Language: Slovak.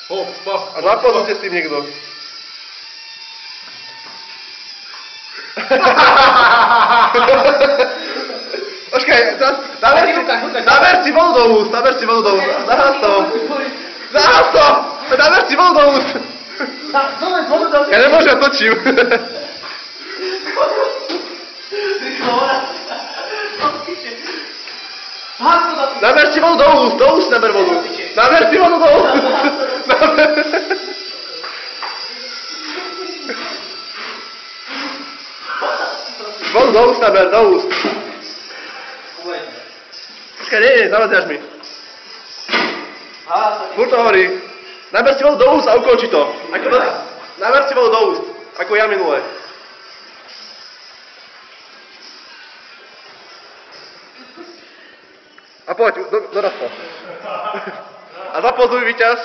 A zapozorte s tým niekto. Počkaj, naber si vodu do úst, Zahas to. Naber si vodu do úst. Ja nemôžem, točím. Naber si vodu do úst naber vodu. Naber si vodu do úst. Vodu do úst naber, do úst. Počkaj, nie, zavadzaš mi. Furt to hovorí. Naber si vodu do úst a ukonči to. Naber si vodu do úst, ako ja minule. A poď, doraz to. A zapozuj, víťaz.